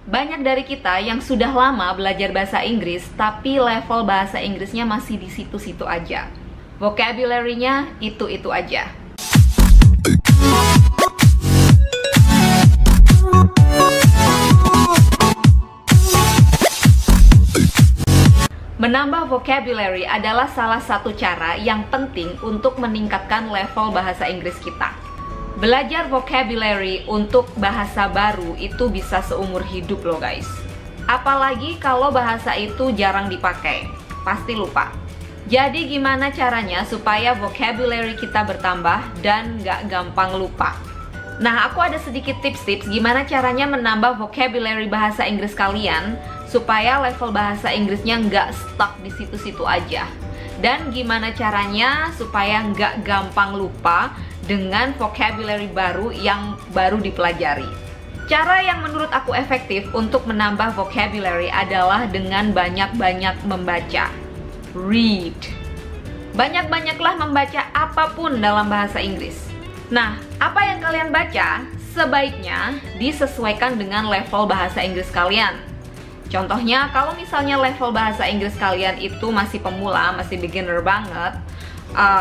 Banyak dari kita yang sudah lama belajar bahasa Inggris, tapi level bahasa Inggrisnya masih di situ-situ aja. Vocabulary-nya itu-itu aja. Menambah vocabulary adalah salah satu cara yang penting untuk meningkatkan level bahasa Inggris kita. Belajar vocabulary untuk bahasa baru itu bisa seumur hidup loh guys. Apalagi kalau bahasa itu jarang dipakai, pasti lupa. Jadi gimana caranya supaya vocabulary kita bertambah dan nggak gampang lupa? Nah, aku ada sedikit tips-tips gimana caranya menambah vocabulary bahasa Inggris kalian supaya level bahasa Inggrisnya nggak stuck di situ-situ aja. Dan gimana caranya supaya nggak gampang lupa dengan vocabulary baru yang baru dipelajari. Cara yang menurut aku efektif untuk menambah vocabulary adalah dengan banyak-banyak membaca. Read. Banyak-banyaklah membaca apapun dalam bahasa Inggris. Nah, apa yang kalian baca sebaiknya disesuaikan dengan level bahasa Inggris kalian. Contohnya, kalau misalnya level bahasa Inggris kalian itu masih pemula, masih beginner banget,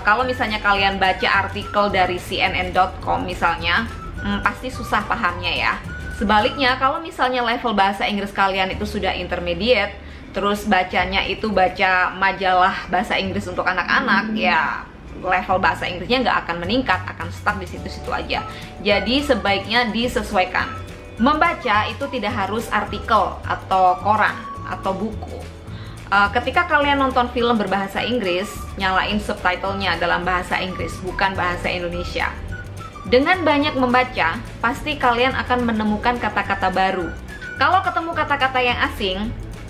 kalau misalnya kalian baca artikel dari CNN.com misalnya, pasti susah pahamnya ya. Sebaliknya, kalau misalnya level bahasa Inggris kalian itu sudah intermediate, terus bacanya itu baca majalah bahasa Inggris untuk anak-anak, ya level bahasa Inggrisnya nggak akan meningkat, akan stuck di situ-situ aja. Jadi sebaiknya disesuaikan. Membaca itu tidak harus artikel atau koran atau buku. Ketika kalian nonton film berbahasa Inggris, nyalain subtitlenya dalam bahasa Inggris, bukan bahasa Indonesia. Dengan banyak membaca, pasti kalian akan menemukan kata-kata baru. Kalau ketemu kata-kata yang asing,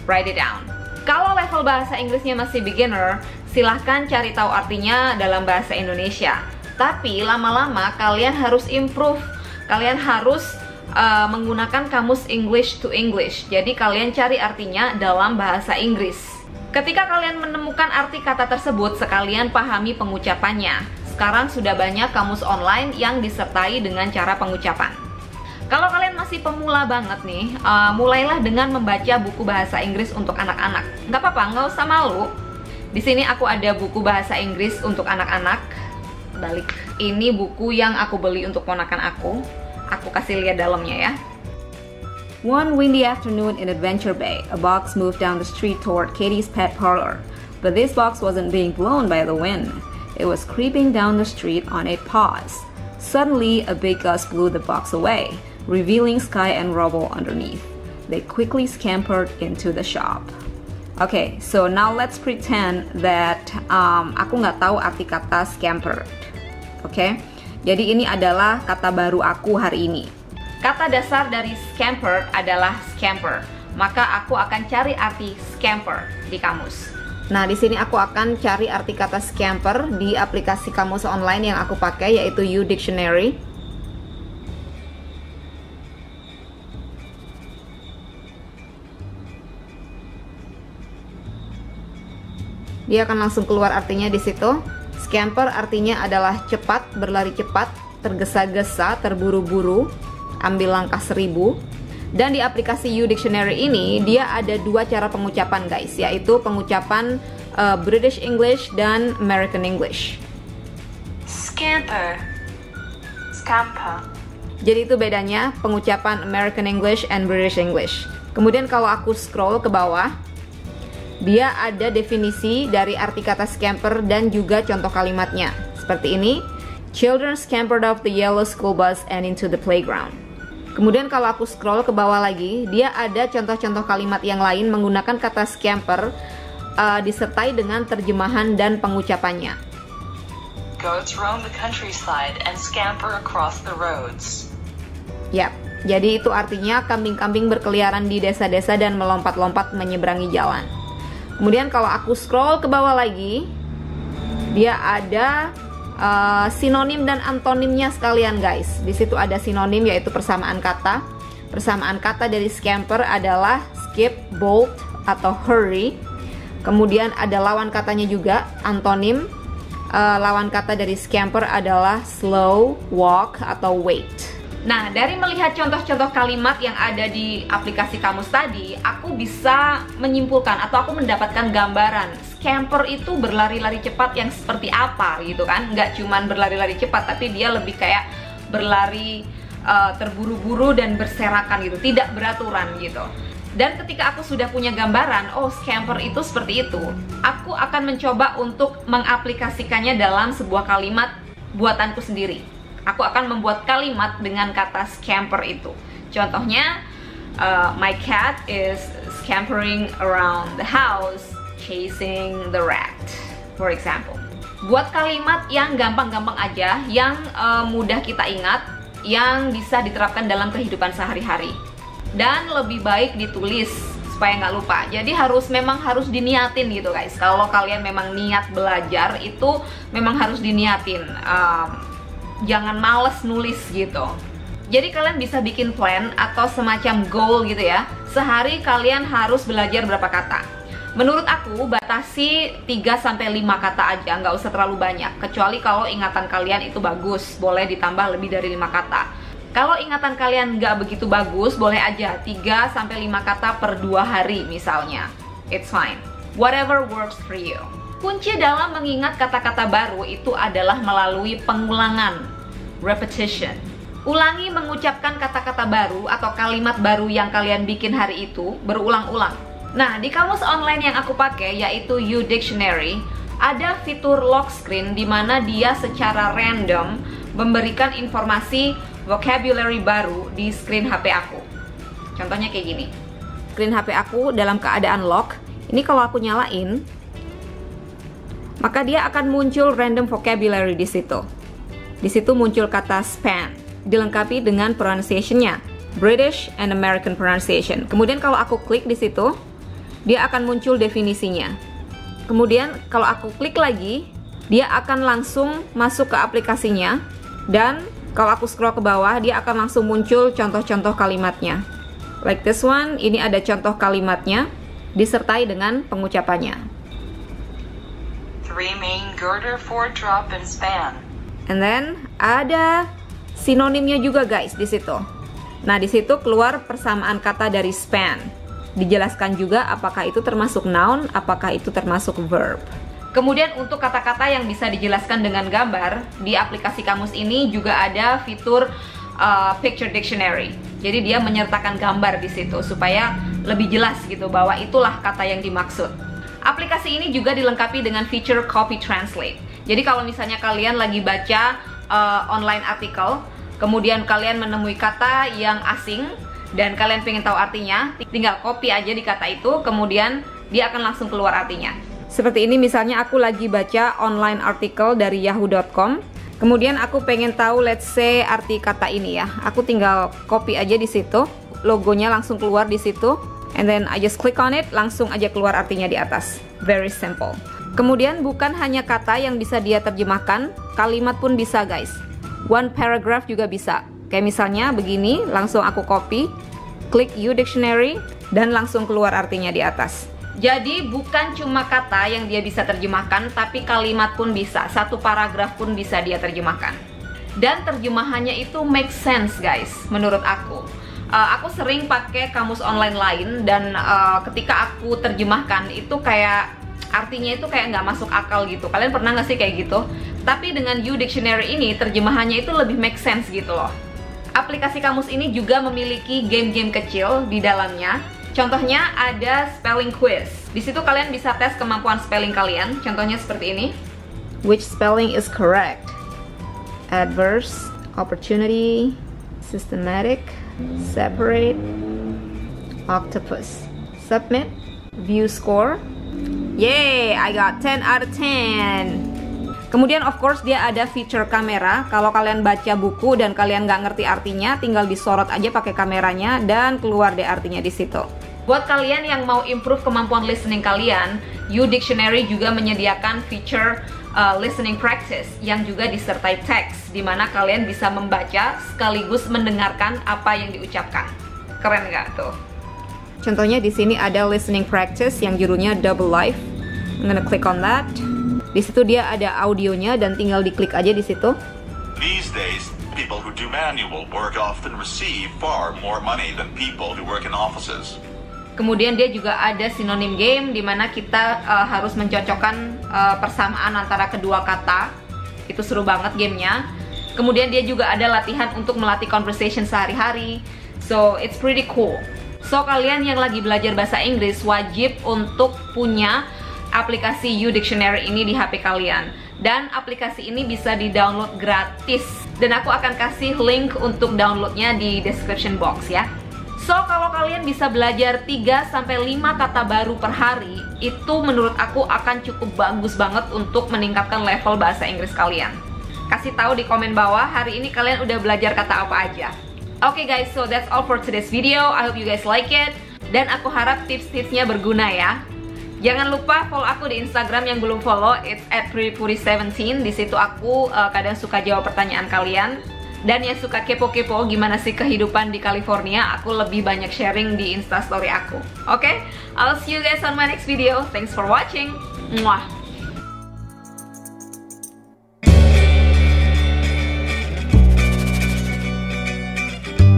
write it down. Kalau level bahasa Inggrisnya masih beginner, silahkan cari tahu artinya dalam bahasa Indonesia. Tapi lama-lama kalian harus improve. Kalian harus menggunakan kamus English to English. Jadi kalian cari artinya dalam bahasa Inggris. Ketika kalian menemukan arti kata tersebut, sekalian pahami pengucapannya. Sekarang sudah banyak kamus online yang disertai dengan cara pengucapan. Kalau kalian masih pemula banget nih, mulailah dengan membaca buku bahasa Inggris untuk anak-anak. Nggak apa-apa, nggak usah malu. Di sini aku ada buku bahasa Inggris untuk anak-anak. Balik. Ini buku yang aku beli untuk ponakan aku. Aku kasih lihat dalamnya ya. One windy afternoon in Adventure Bay, a box moved down the street toward Katie's pet parlor. But this box wasn't being blown by the wind. It was creeping down the street on a pause. Suddenly, a big gust blew the box away, revealing sky and rubble underneath. They quickly scampered into the shop. Okay, so now let's pretend that aku nggak tahu arti kata scampered. Okay, jadi ini adalah kata baru aku hari ini. Kata dasar dari scampered adalah scamper. Maka aku akan cari arti scamper di kamus. Nah, di sini aku akan cari arti kata scamper di aplikasi kamus online yang aku pakai, yaitu U-Dictionary. Dia akan langsung keluar artinya di situ. Scamper artinya adalah cepat, berlari cepat, tergesa-gesa, terburu-buru, ambil langkah 1000. Dan di aplikasi U-Dictionary ini dia ada dua cara pengucapan guys, yaitu pengucapan British English dan American English. Scamper, scamper. Jadi itu bedanya pengucapan American English and British English. Kemudian kalau aku scroll ke bawah, dia ada definisi dari arti kata scamper dan juga contoh kalimatnya. Seperti ini, children scampered off the yellow school bus and into the playground. Kemudian kalau aku scroll ke bawah lagi, dia ada contoh-contoh kalimat yang lain menggunakan kata scamper disertai dengan terjemahan dan pengucapannya. Goats roam the countryside and scamper across the roads. Yap, jadi itu artinya kambing-kambing berkeliaran di desa-desa dan melompat-lompat menyeberangi jalan. Kemudian kalau aku scroll ke bawah lagi, dia ada sinonim dan antonimnya sekalian guys. Di situ ada sinonim yaitu persamaan kata. Persamaan kata dari scamper adalah skip, bolt, atau hurry. Kemudian ada lawan katanya juga, antonim. Lawan kata dari scamper adalah slow, walk, atau wait. Nah, dari melihat contoh-contoh kalimat yang ada di aplikasi Kamus tadi, aku bisa menyimpulkan atau aku mendapatkan gambaran scamper itu berlari-lari cepat yang seperti apa gitu kan. Nggak cuman berlari-lari cepat, tapi dia lebih kayak berlari terburu-buru dan berserakan gitu, tidak beraturan gitu. Dan ketika aku sudah punya gambaran, oh scamper itu seperti itu, aku akan mencoba untuk mengaplikasikannya dalam sebuah kalimat buatanku sendiri. Aku akan membuat kalimat dengan kata scamper itu. Contohnya, my cat is scampering around the house, chasing the rat, for example. Buat kalimat yang gampang-gampang aja, yang mudah kita ingat, yang bisa diterapkan dalam kehidupan sehari-hari. Dan lebih baik ditulis supaya nggak lupa. Jadi memang harus diniatin gitu guys. Kalau kalian memang niat belajar, itu memang harus diniatin. Jangan males nulis gitu. Jadi kalian bisa bikin plan atau semacam goal gitu ya. Sehari kalian harus belajar berapa kata. Menurut aku batasi 3-5 kata aja, nggak usah terlalu banyak. Kecuali kalau ingatan kalian itu bagus, boleh ditambah lebih dari 5 kata. Kalau ingatan kalian nggak begitu bagus, boleh aja 3-5 kata per 2 hari misalnya. It's fine. Whatever works for you. Kunci dalam mengingat kata-kata baru itu adalah melalui pengulangan, repetition. Ulangi mengucapkan kata-kata baru atau kalimat baru yang kalian bikin hari itu berulang-ulang. Nah, di kamus online yang aku pakai yaitu U-Dictionary, ada fitur lock screen di mana dia secara random memberikan informasi vocabulary baru di screen HP aku. Contohnya kayak gini. Screen HP aku dalam keadaan lock. Ini kalau aku nyalain, maka dia akan muncul random vocabulary di situ. Di situ muncul kata span, dilengkapi dengan pronunciation-nya, British and American pronunciation. Kemudian kalau aku klik di situ, dia akan muncul definisinya. Kemudian kalau aku klik lagi, dia akan langsung masuk ke aplikasinya. Dan kalau aku scroll ke bawah, dia akan langsung muncul contoh-contoh kalimatnya. Like this one, ini ada contoh kalimatnya disertai dengan pengucapannya. 3 main girder for drop and span. And then ada sinonimnya juga guys di situ. Nah, di situ keluar persamaan kata dari span. Dijelaskan juga apakah itu termasuk noun, apakah itu termasuk verb. Kemudian untuk kata-kata yang bisa dijelaskan dengan gambar, di aplikasi Kamus ini juga ada fitur picture dictionary. Jadi dia menyertakan gambar di situ supaya lebih jelas gitu bahwa itulah kata yang dimaksud. Aplikasi ini juga dilengkapi dengan fitur copy translate. Jadi kalau misalnya kalian lagi baca online artikel, kemudian kalian menemui kata yang asing dan kalian pengen tahu artinya, tinggal copy aja di kata itu, kemudian dia akan langsung keluar artinya. Seperti ini misalnya aku lagi baca online artikel dari yahoo.com, kemudian aku pengen tahu let's say arti kata ini ya. Aku tinggal copy aja di situ, logonya langsung keluar di situ. And then I just click on it, langsung aja keluar artinya di atas. Very simple. Kemudian bukan hanya kata yang bisa dia terjemahkan, kalimat pun bisa guys. One paragraph juga bisa. Kayak misalnya begini, langsung aku copy, klik U-Dictionary, dan langsung keluar artinya di atas. Jadi bukan cuma kata yang dia bisa terjemahkan, tapi kalimat pun bisa. Satu paragraf pun bisa dia terjemahkan. Dan terjemahannya itu make sense guys, menurut aku. Aku sering pakai kamus online lain dan ketika aku terjemahkan itu kayak artinya itu kayak nggak masuk akal gitu. Kalian pernah nggak sih kayak gitu? Tapi dengan U-Dictionary ini terjemahannya itu lebih make sense gitu loh. Aplikasi kamus ini juga memiliki game-game kecil di dalamnya. Contohnya ada spelling quiz. Di situ kalian bisa tes kemampuan spelling kalian. Contohnya seperti ini. Which spelling is correct? Adverse, opportunity, systematic, separate, octopus. Submit, view score. Yay, I got 10 out of 10. Kemudian of course dia ada feature kamera. Kalau kalian baca buku dan kalian nggak ngerti artinya, tinggal disorot aja pakai kameranya dan keluar deh artinya di situ. Buat kalian yang mau improve kemampuan listening kalian, U-Dictionary juga menyediakan feature listening practice yang juga disertai teks, dimana kalian bisa membaca sekaligus mendengarkan apa yang diucapkan. Keren nggak tuh? Contohnya di sini ada listening practice yang judulnya Double Life. I'm gonna click on that. Di situ dia ada audionya dan tinggal diklik aja di situ. These days, people who do manual work often receive far more money than people who work in offices. Kemudian dia juga ada sinonim game, dimana kita harus mencocokkan persamaan antara kedua kata. Itu seru banget gamenya. Kemudian dia juga ada latihan untuk melatih conversation sehari-hari. So it's pretty cool. So kalian yang lagi belajar bahasa Inggris wajib untuk punya aplikasi U-Dictionary ini di HP kalian. Dan aplikasi ini bisa di-download gratis. Dan aku akan kasih link untuk downloadnya di description box ya. So kalau kalian bisa belajar 3-5 kata baru per hari, itu menurut aku akan cukup bagus banget untuk meningkatkan level bahasa Inggris kalian. Kasih tahu di komen bawah hari ini kalian udah belajar kata apa aja. Oke guys, so that's all for today's video. I hope you guys like it. Dan aku harap tips-tipsnya berguna ya. Jangan lupa follow aku di Instagram yang belum follow, it's @prettypuri17. Di situ aku kadang suka jawab pertanyaan kalian. Dan yang suka kepo-kepo gimana sih kehidupan di California, aku lebih banyak sharing di Instastory aku. Oke? I'll see you guys on my next video. Thanks for watching. Mwah.